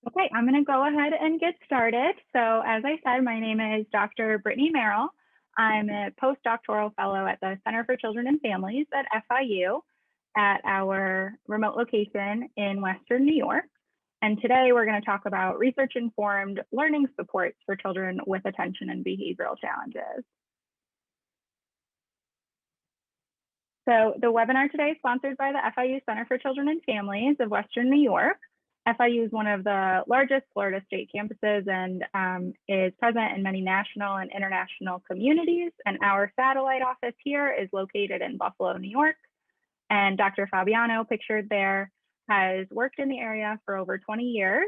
Okay, I'm going to go ahead and get started. So, as I said, my name is Dr. Brittany Merrill. I'm a postdoctoral fellow at the Center for Children and Families at FIU at our remote location in Western New York. And today we're going to talk about research informed learning supports for children with attention and behavioral challenges. So the webinar today is sponsored by the FIU Center for Children and Families of Western New York. FIU is one of the largest Florida state campuses and is present in many national and international communities. And our satellite office here is located in Buffalo, New York. And Dr. Fabiano, pictured there, has worked in the area for over 20 years.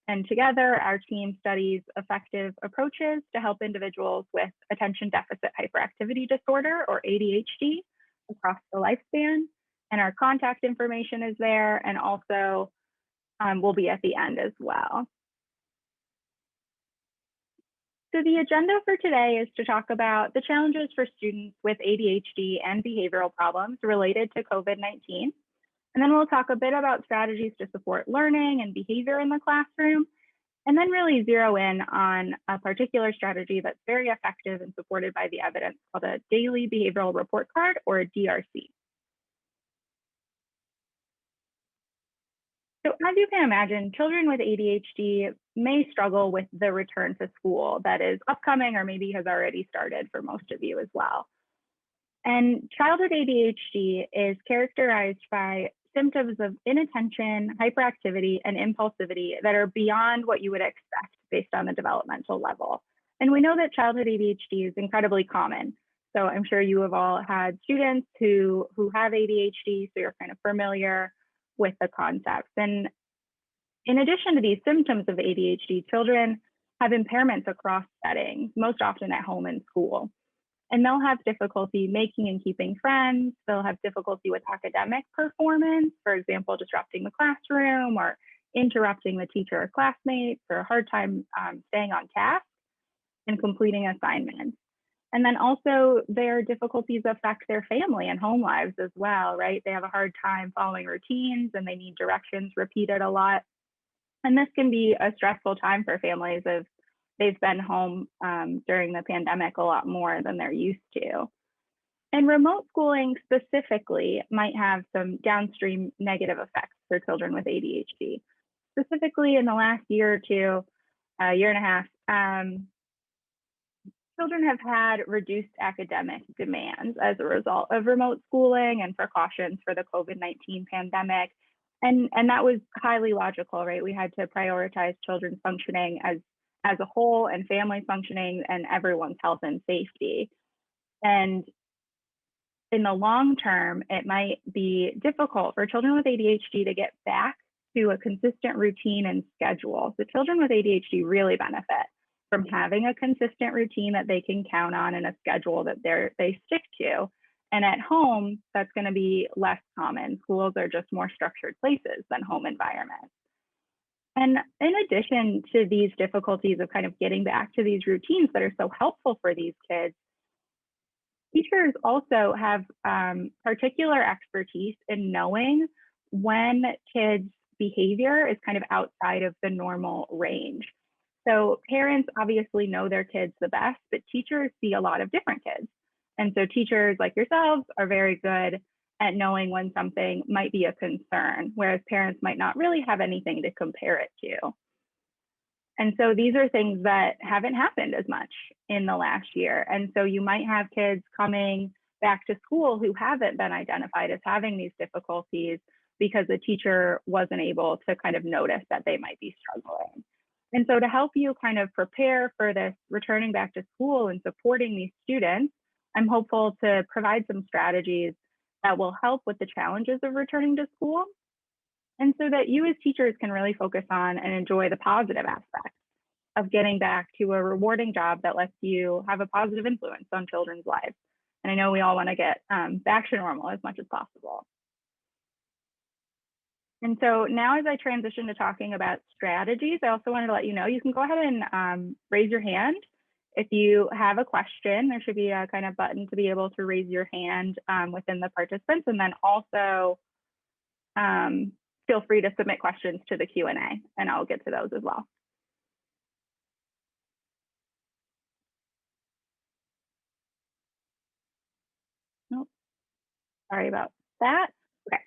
And together, our team studies effective approaches to help individuals with attention deficit hyperactivity disorder, or ADHD, across the lifespan. And our contact information is there, and also will be at the end as well. So the agenda for today is to talk about the challenges for students with ADHD and behavioral problems related to COVID-19. And then we'll talk a bit about strategies to support learning and behavior in the classroom, and then really zero in on a particular strategy that's very effective and supported by the evidence called a daily behavioral report card, or a DRC. So as you can imagine, children with ADHD may struggle with the return to school that is upcoming or maybe has already started for most of you as well. And childhood ADHD is characterized by symptoms of inattention, hyperactivity, and impulsivity that are beyond what you would expect based on the developmental level. And we know that childhood ADHD is incredibly common. So I'm sure you have all had students who have ADHD, so you're kind of familiar with the concepts. And in addition to these symptoms of ADHD, children have impairments across settings, most often at home and school. And they'll have difficulty making and keeping friends. They'll have difficulty with academic performance, for example, disrupting the classroom or interrupting the teacher or classmates, or a hard time staying on task and completing assignments. And then also their difficulties affect their family and home lives as well, right? They have a hard time following routines and they need directions repeated a lot. And this can be a stressful time for families if they've been home during the pandemic a lot more than they're used to. And remote schooling specifically might have some downstream negative effects for children with ADHD. Specifically in the last year or two, year and a half, children have had reduced academic demands as a result of remote schooling and precautions for the COVID-19 pandemic. And that was highly logical, right? We had to prioritize children's functioning as a whole and family functioning and everyone's health and safety. And in the long term, it might be difficult for children with ADHD to get back to a consistent routine and schedule. So children with ADHD really benefit from having a consistent routine that they can count on and a schedule that they stick to. And at home, that's going to be less common. Schools are just more structured places than home environments. And in addition to these difficulties of kind of getting back to these routines that are so helpful for these kids, teachers also have particular expertise in knowing when kids' behavior is kind of outside of the normal range. So parents obviously know their kids the best, but teachers see a lot of different kids. And so teachers like yourselves are very good at knowing when something might be a concern, whereas parents might not really have anything to compare it to. And so these are things that haven't happened as much in the last year. And so you might have kids coming back to school who haven't been identified as having these difficulties because the teacher wasn't able to kind of notice that they might be struggling. And so to help you kind of prepare for this returning back to school and supporting these students, I'm hopeful to provide some strategies that will help with the challenges of returning to school. And so that you as teachers can really focus on and enjoy the positive aspects of getting back to a rewarding job that lets you have a positive influence on children's lives. And I know we all want to get back to normal as much as possible. And so now as I transition to talking about strategies, I also wanted to let you know, you can go ahead and raise your hand. If you have a question, there should be a kind of button to be able to raise your hand within the participants, and then also feel free to submit questions to the Q&A, and I'll get to those as well. Nope. Sorry about that. Okay.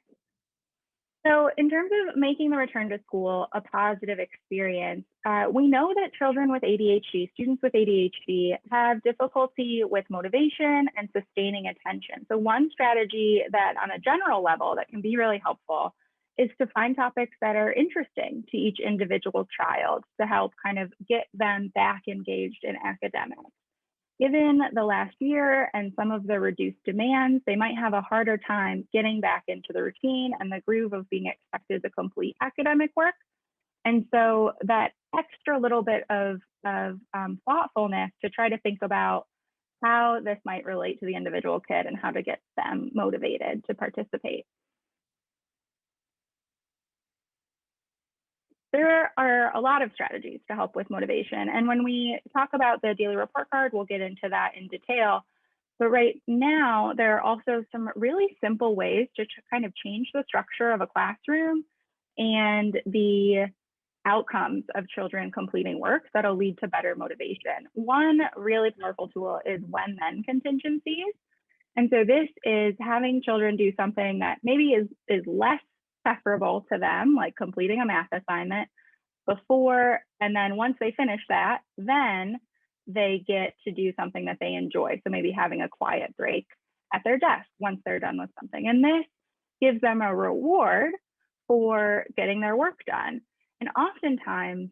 So in terms of making the return to school a positive experience, we know that children with ADHD, students with ADHD, have difficulty with motivation and sustaining attention. So one strategy that on a general level that can be really helpful is to find topics that are interesting to each individual child to help kind of get them back engaged in academics. Given the last year and some of the reduced demands, they might have a harder time getting back into the routine and the groove of being expected to complete academic work. And so that extra little bit of thoughtfulness to try to think about how this might relate to the individual kid and how to get them motivated to participate. There are a lot of strategies to help with motivation. And when we talk about the daily report card, we'll get into that in detail. But right now, there are also some really simple ways to kind of change the structure of a classroom and the outcomes of children completing work that'll lead to better motivation. One really powerful tool is when-then contingencies. And so this is having children do something that maybe is less preferable to them, like completing a math assignment before, and then once they finish that, then they get to do something that they enjoy. So maybe having a quiet break at their desk once they're done with something. And this gives them a reward for getting their work done. And oftentimes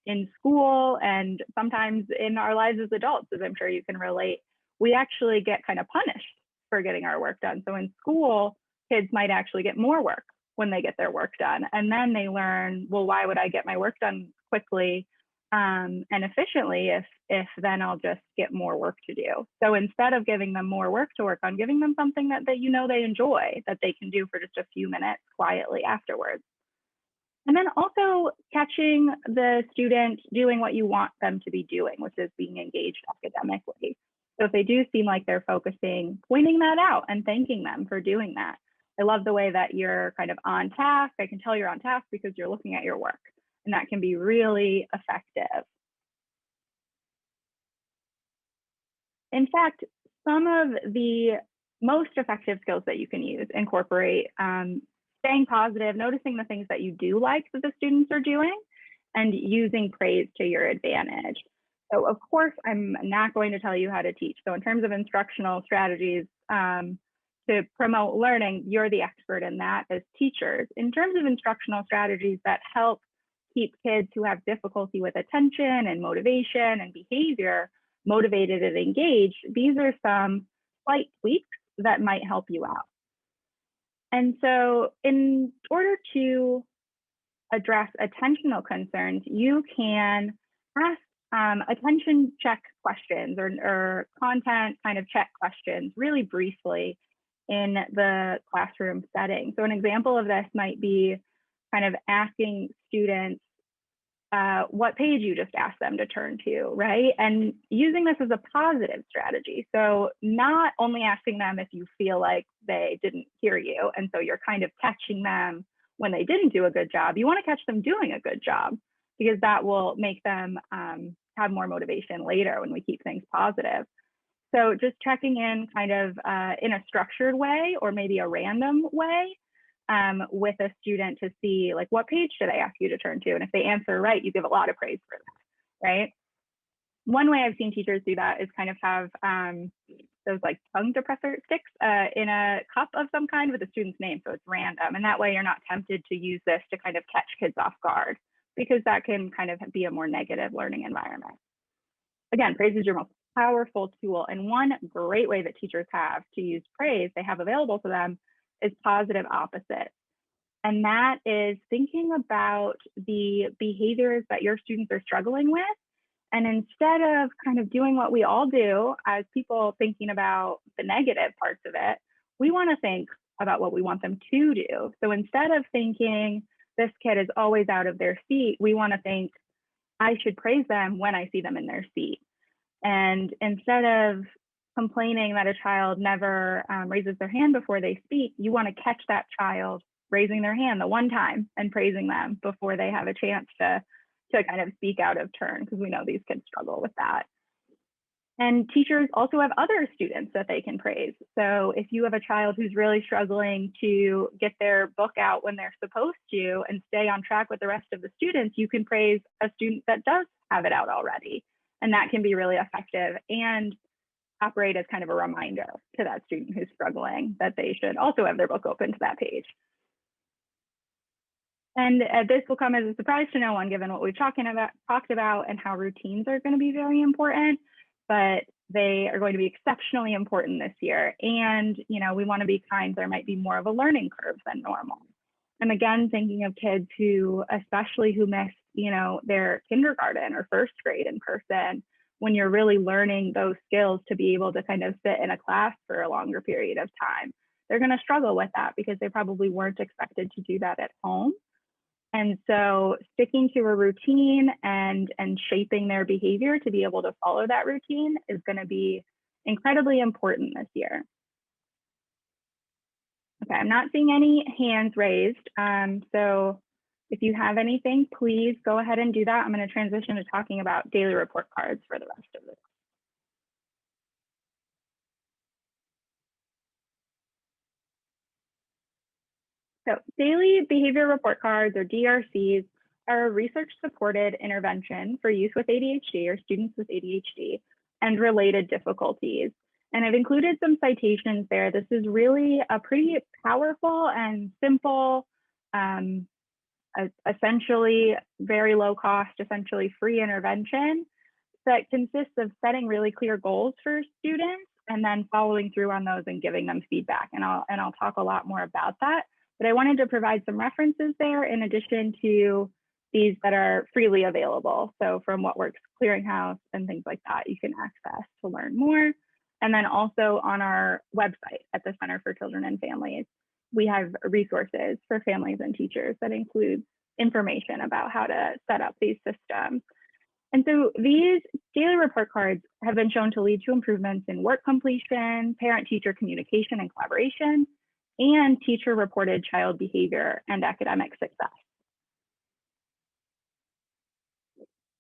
in school and sometimes in our lives as adults, as I'm sure you can relate, we actually get kind of punished for getting our work done. So in school, kids might actually get more work when they get their work done. And then they learn, well, why would I get my work done quickly and efficiently if then I'll just get more work to do? So instead of giving them more work to work on, giving them something that they enjoy, that they can do for just a few minutes quietly afterwards. And then also catching the student doing what you want them to be doing, which is being engaged academically. So if they do seem like they're focusing, pointing that out and thanking them for doing that. I love the way that you're kind of on task. I can tell you're on task because you're looking at your work, and that can be really effective. In fact, some of the most effective skills that you can use incorporate staying positive, noticing the things that you do like that the students are doing, and using praise to your advantage. So of course, I'm not going to tell you how to teach. So in terms of instructional strategies to promote learning, you're the expert in that as teachers. In terms of instructional strategies that help keep kids who have difficulty with attention and motivation and behavior motivated and engaged, these are some slight tweaks that might help you out. And so in order to address attentional concerns, you can ask attention check questions or content kind of check questions really briefly in the classroom setting. So an example of this might be kind of asking students what page you just asked them to turn to, right? And using this as a positive strategy. So not only asking them if you feel like they didn't hear you, and so you're kind of catching them when they didn't do a good job. You want to catch them doing a good job because that will make them have more motivation later when we keep things positive. So just checking in kind of in a structured way or maybe a random way with a student to see like what page should I ask you to turn to? And if they answer right, you give a lot of praise for that, right? One way I've seen teachers do that is kind of have those like tongue depressor sticks in a cup of some kind with a student's name, so it's random. And that way you're not tempted to use this to kind of catch kids off guard because that can kind of be a more negative learning environment. Again, praise is your most powerful tool. And one great way that teachers have to use praise they have available to them is positive opposites. And that is thinking about the behaviors that your students are struggling with. And instead of kind of doing what we all do as people thinking about the negative parts of it, we want to think about what we want them to do. So instead of thinking this kid is always out of their seat, we want to think I should praise them when I see them in their seat. And instead of complaining that a child never raises their hand before they speak, you want to catch that child raising their hand the one time and praising them before they have a chance to kind of speak out of turn, because we know these kids struggle with that. And teachers also have other students that they can praise. So if you have a child who's really struggling to get their book out when they're supposed to and stay on track with the rest of the students, you can praise a student that does have it out already. And that can be really effective and operate as kind of a reminder to that student who's struggling that they should also have their book open to that page. And this will come as a surprise to no one, given what we've talked about and how routines are going to be very important, but they are going to be exceptionally important this year. And, we want to be kind. There might be more of a learning curve than normal. I'm again thinking of kids who, especially who missed, their kindergarten or first grade in person, when you're really learning those skills to be able to kind of sit in a class for a longer period of time. They're going to struggle with that because they probably weren't expected to do that at home. And so sticking to a routine and shaping their behavior to be able to follow that routine is going to be incredibly important this year. Okay, I'm not seeing any hands raised. So if you have anything, please go ahead and do that. I'm going to transition to talking about daily report cards for the rest of this. So daily behavior report cards, or DRCs, are a research-supported intervention for youth with ADHD or students with ADHD and related difficulties. And I've included some citations there. This is really a pretty powerful and simple, essentially very low cost, essentially free intervention that consists of setting really clear goals for students and then following through on those and giving them feedback. And I'll talk a lot more about that. But I wanted to provide some references there in addition to these that are freely available. So from What Works Clearinghouse and things like that, you can access to learn more. And then also on our website at the Center for Children and Families, we have resources for families and teachers that include information about how to set up these systems. And so these daily report cards have been shown to lead to improvements in work completion, parent-teacher communication and collaboration, and teacher-reported child behavior and academic success.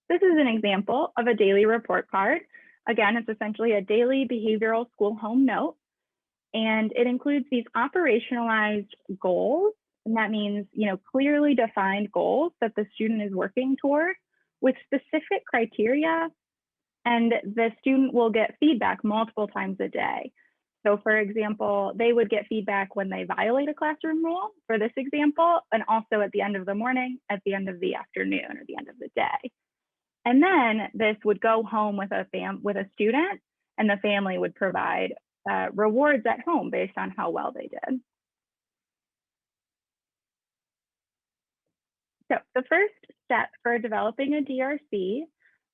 This is an example of a daily report card. Again, it's essentially a daily behavioral school home note, and it includes these operationalized goals. And that means, clearly defined goals that the student is working toward with specific criteria, and the student will get feedback multiple times a day. So for example, they would get feedback when they violate a classroom rule for this example, and also at the end of the morning, at the end of the afternoon, or the end of the day. And then this would go home with a student, and the family would provide rewards at home based on how well they did. So the first step for developing a DRC,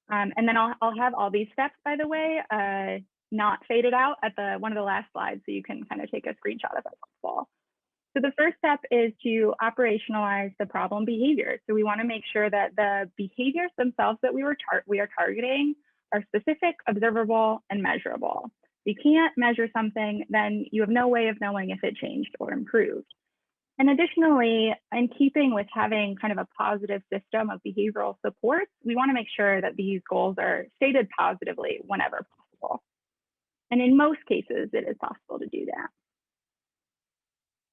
and then I'll have all these steps, by the way, not faded out at one of the last slides, so you can kind of take a screenshot if that's helpful. So the first step is to operationalize the problem behavior. So we want to make sure that the behaviors themselves that we are targeting are specific, observable, and measurable. If you can't measure something, then you have no way of knowing if it changed or improved. And additionally, in keeping with having kind of a positive system of behavioral supports, we want to make sure that these goals are stated positively whenever possible. And in most cases, it is possible to do that.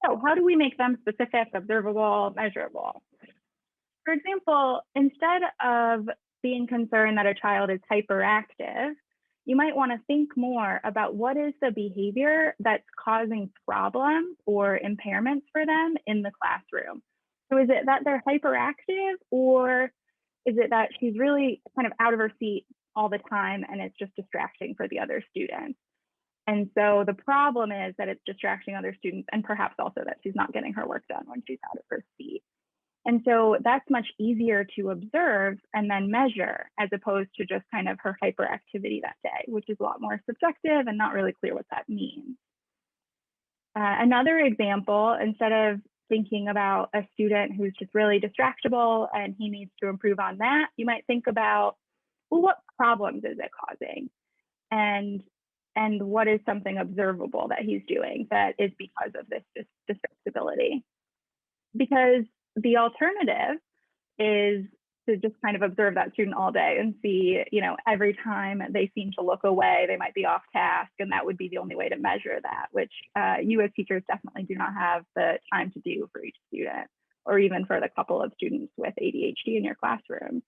So how do we make them specific, observable, measurable? For example, instead of being concerned that a child is hyperactive, you might want to think more about what is the behavior that's causing problems or impairments for them in the classroom. So is it that they're hyperactive, or is it that she's really kind of out of her seat all the time and it's just distracting for the other students? And so the problem is that it's distracting other students, and perhaps also that she's not getting her work done when she's out of her seat. And so that's much easier to observe and then measure, as opposed to just kind of her hyperactivity that day, which is a lot more subjective and not really clear what that means. Another example, instead of thinking about a student who's just really distractible and he needs to improve on that, you might think about, well, what problems is it causing? And what is something observable that he's doing that is because of this distractibility? because the alternative is to just kind of observe that student all day and see, every time they seem to look away, they might be off task, and that would be the only way to measure that, which you as teachers definitely do not have the time to do for each student, or even for the couple of students with ADHD in your classroom.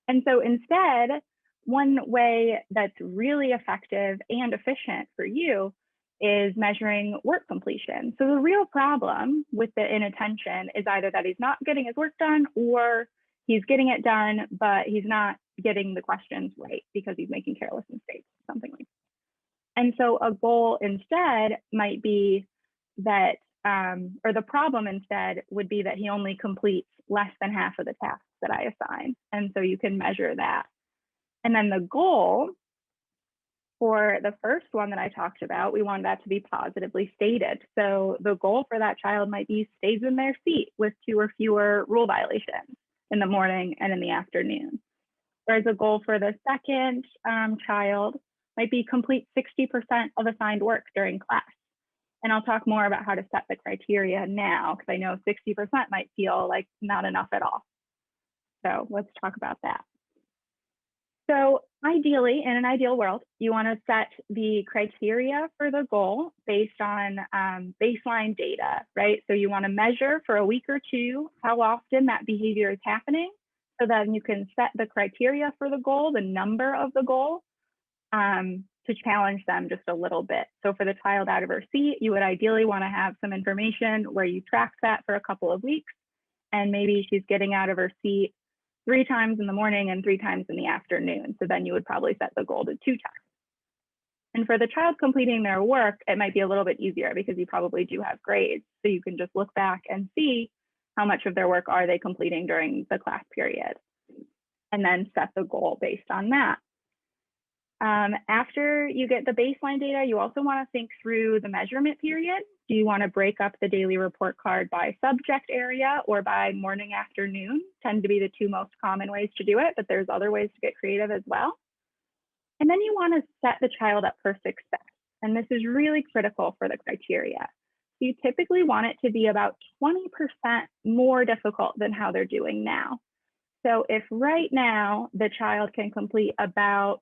And so instead, one way that's really effective and efficient for you is measuring work completion. So the real problem with the inattention is either that he's not getting his work done, or he's getting it done, but he's not getting the questions right because he's making careless mistakes, something like that. And so a goal instead might be that, or the problem instead would be that he only completes less than half of the tasks that I assign. And so you can measure that. And then the goal for the first one that I talked about, we want that to be positively stated. So the goal for that child might be stays in their seat with 2 or fewer rule violations in the morning and in the afternoon. Whereas a goal for the second child might be complete 60% of assigned work during class. And I'll talk more about how to set the criteria now, because I know 60% might feel like not enough at all. So let's talk about that. So ideally, in an ideal world, you want to set the criteria for the goal based on baseline data, right? So you want to measure for a week or two how often that behavior is happening, so then you can set the criteria for the goal, the number of the goal, to challenge them just a little bit. So for the child out of her seat, you would ideally want to have some information where you track that for a couple of weeks, and maybe she's getting out of her seat 3 times in the morning and 3 times in the afternoon. So then you would probably set the goal to 2 times. And for the child completing their work, it might be a little bit easier because you probably do have grades. So you can just look back and see how much of their work are they completing during the class period, and then set the goal based on that. After you get the baseline data, you also want to think through the measurement period. Do you want to break up the daily report card by subject area or by morning, afternoon? Tend to be the 2 most common ways to do it, but there's other ways to get creative as well. And then you want to set the child up for success. And this is really critical for the criteria. You typically want it to be about 20% more difficult than how they're doing now. So if right now the child can complete about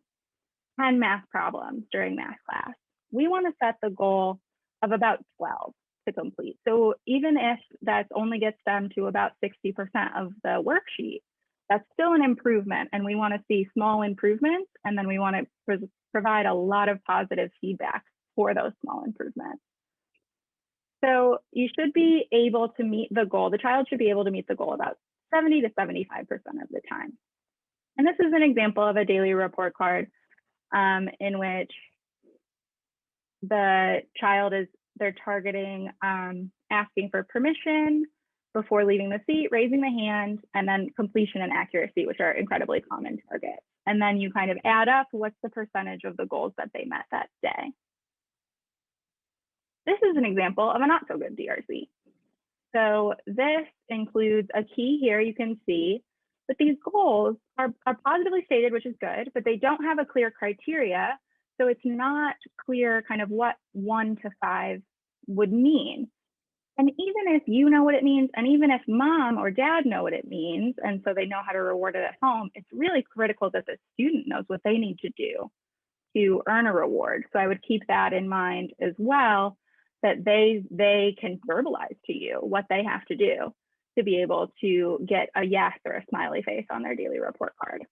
10 math problems during math class, we want to set the goal of about 12 to complete. So even if that only gets them to about 60% of the worksheet, that's still an improvement, and we want to see small improvements, and then we want to provide a lot of positive feedback for those small improvements. So you should be able to meet the goal. The child should be able to meet the goal about 70 to 75% of the time. And this is an example of a daily report card in which the child they're targeting asking for permission before leaving the seat, raising the hand, and then completion and accuracy, which are incredibly common targets. And then you kind of add up what's the percentage of the goals that they met that day. This is an example of a not so good DRC. So this includes a key here you can see, but these goals are positively stated, which is good, but they don't have a clear criteria. So it's not clear kind of what 1 to 5 would mean. And even if you know what it means, and even if mom or dad know what it means, and so they know how to reward it at home, it's really critical that the student knows what they need to do to earn a reward. So I would keep that in mind as well, that they can verbalize to you what they have to do to be able to get a yes or a smiley face on their daily report card.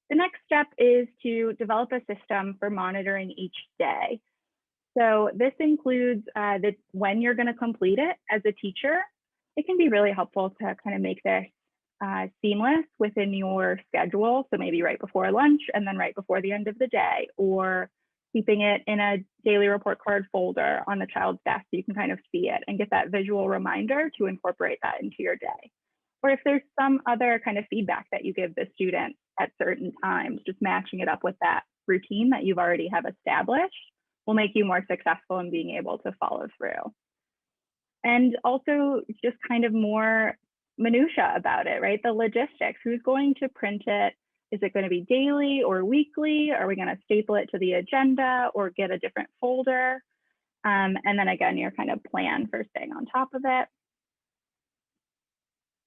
The next step is to develop a system for monitoring each day. So this includes when you're going to complete it as a teacher. It can be really helpful to kind of make this seamless within your schedule. So maybe right before lunch and then right before the end of the day, or keeping it in a daily report card folder on the child's desk so you can kind of see it and get that visual reminder to incorporate that into your day. Or if there's some other kind of feedback that you give the student at certain times, just matching it up with that routine that you've already have established will make you more successful in being able to follow through. And also just kind of more minutia about it, right? The logistics, who's going to print it? Is it going to be daily or weekly? Are we going to staple it to the agenda or get a different folder? And then again, your kind of plan for staying on top of it.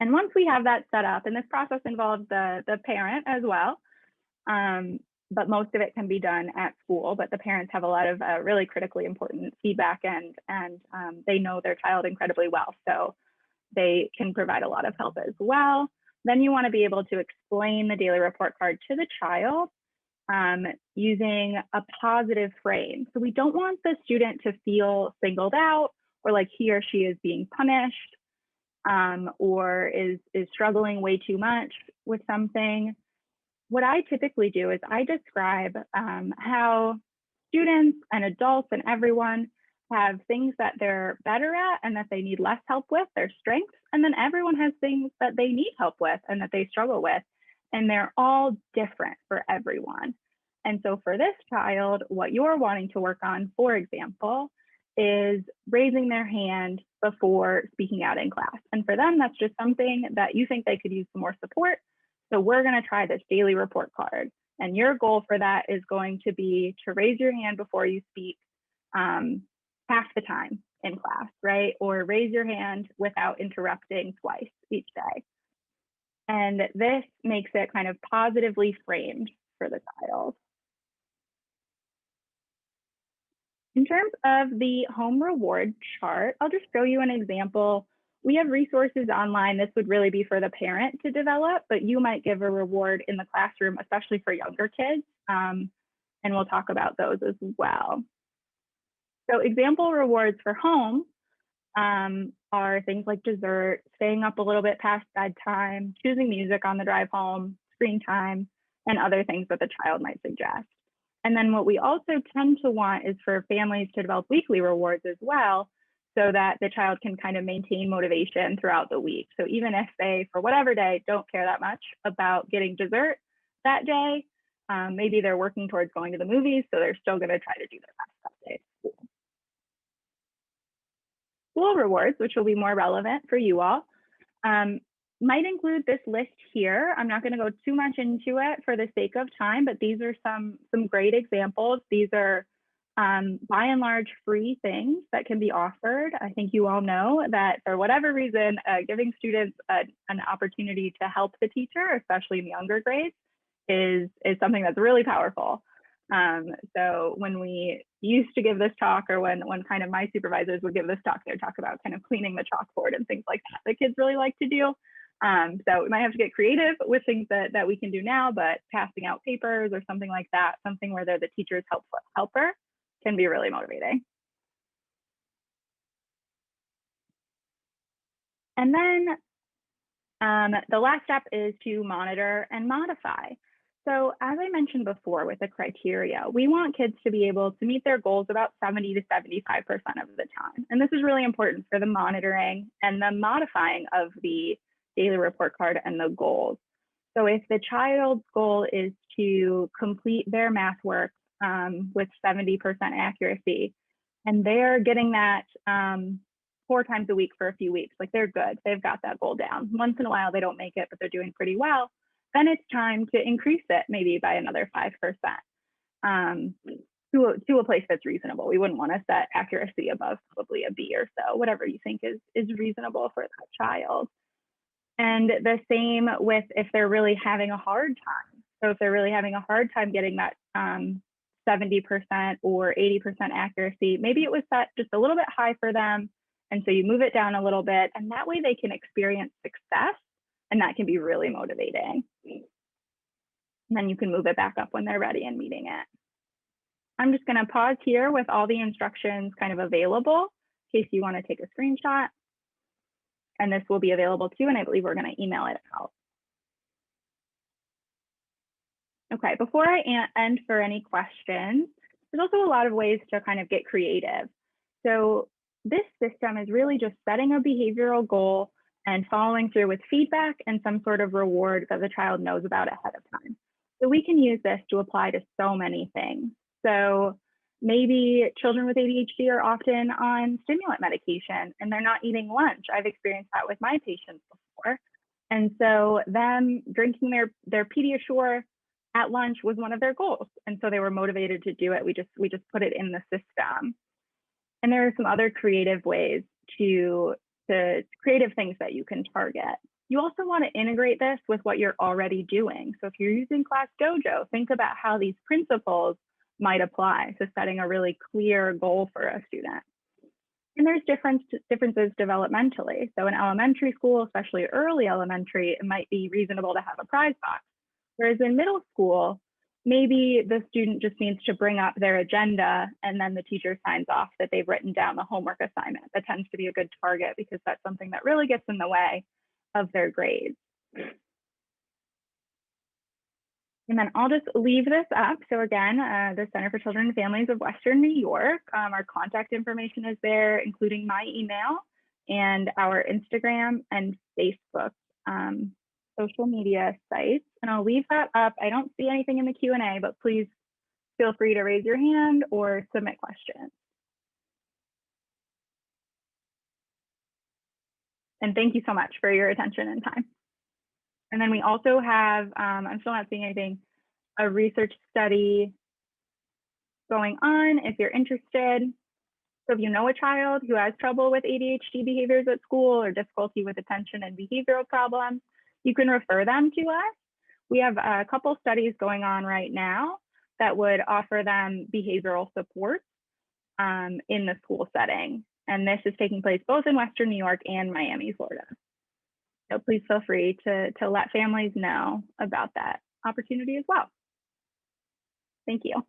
And once we have that set up, and this process involves the parent as well, but most of it can be done at school, but the parents have a lot of really critically important feedback, and they know their child incredibly well. So they can provide a lot of help as well. Then you want to be able to explain the daily report card to the child using a positive frame. So we don't want the student to feel singled out, or like he or she is being punished, or is struggling way too much with something. What I typically do is I describe how students and adults and everyone have things that they're better at and that they need less help with, their strengths, and then everyone has things that they need help with and that they struggle with, and they're all different for everyone. And so for this child, what you're wanting to work on, for example, is raising their hand before speaking out in class. And for them, that's just something that you think they could use some more support. So we're going to try this daily report card. And your goal for that is going to be to raise your hand before you speak half the time in class, right? Or raise your hand without interrupting twice each day. And this makes it kind of positively framed for the child. In terms of the home reward chart, I'll just show you an example. We have resources online. This would really be for the parent to develop, but you might give a reward in the classroom, especially for younger kids. And we'll talk about those as well. So example rewards for home are things like dessert, staying up a little bit past bedtime, choosing music on the drive home, screen time, and other things that the child might suggest. And then what we also tend to want is for families to develop weekly rewards as well, so that the child can kind of maintain motivation throughout the week. So even if they, for whatever day, don't care that much about getting dessert that day, maybe they're working towards going to the movies, so they're still going to try to do their best that day. School rewards, which will be more relevant for you all, might include this list here. I'm not going to go too much into it for the sake of time, but these are some great examples. These are by and large free things that can be offered. I think you all know that for whatever reason, giving students an opportunity to help the teacher, especially in younger grades, is something that's really powerful. So when we used to give this talk, or when kind of my supervisors would give this talk, they'd talk about kind of cleaning the chalkboard and things like that the kids really like to do. So we might have to get creative with things that we can do now, but passing out papers or something like that, something where they're the teacher's helper, can be really motivating. And then the last step is to monitor and modify. So as I mentioned before with the criteria, we want kids to be able to meet their goals about 70 to 75% of the time. And this is really important for the monitoring and the modifying of the daily report card and the goals. So if the child's goal is to complete their math work with 70% accuracy, and they're getting that 4 times a week for a few weeks, like they're good, they've got that goal down. Once in a while they don't make it, but they're doing pretty well, then it's time to increase it maybe by another 5% to a place that's reasonable. We wouldn't want to set accuracy above probably a B or so, whatever you think is reasonable for that child. And the same with if they're really having a hard time. So if they're really having a hard time getting that 70% or 80% accuracy, maybe it was set just a little bit high for them. And so you move it down a little bit, and that way they can experience success, and that can be really motivating. And then you can move it back up when they're ready and meeting it. I'm just going to pause here with all the instructions kind of available in case you want to take a screenshot. And this will be available too, and I believe we're going to email it out. Okay, before I end for any questions, there's also a lot of ways to kind of get creative. So this system is really just setting a behavioral goal and following through with feedback and some sort of reward that the child knows about ahead of time. So we can use this to apply to so many things. So maybe children with ADHD are often on stimulant medication and they're not eating lunch. I've experienced that with my patients before. And so them drinking their Pediasure at lunch was one of their goals. And so they were motivated to do it. We just put it in the system. And there are some other creative ways to creative things that you can target. You also want to integrate this with what you're already doing. So if you're using Class Dojo, think about how these principles might apply. So setting a really clear goal for a student. And there's differences developmentally. So in elementary school, especially early elementary, it might be reasonable to have a prize box. Whereas in middle school, maybe the student just needs to bring up their agenda and then the teacher signs off that they've written down the homework assignment. That tends to be a good target because that's something that really gets in the way of their grades. And then I'll just leave this up. So again, the Center for Children and Families of Western New York, our contact information is there, including my email and our Instagram and Facebook social media sites. And I'll leave that up. I don't see anything in the Q&A, but please feel free to raise your hand or submit questions. And thank you so much for your attention and time. And then we also have, I'm still not seeing anything, a research study going on if you're interested. So if you know a child who has trouble with ADHD behaviors at school or difficulty with attention and behavioral problems, you can refer them to us. We have a couple studies going on right now that would offer them behavioral support in the school setting. And this is taking place both in Western New York and Miami, Florida. So please feel free to let families know about that opportunity as well. Thank you.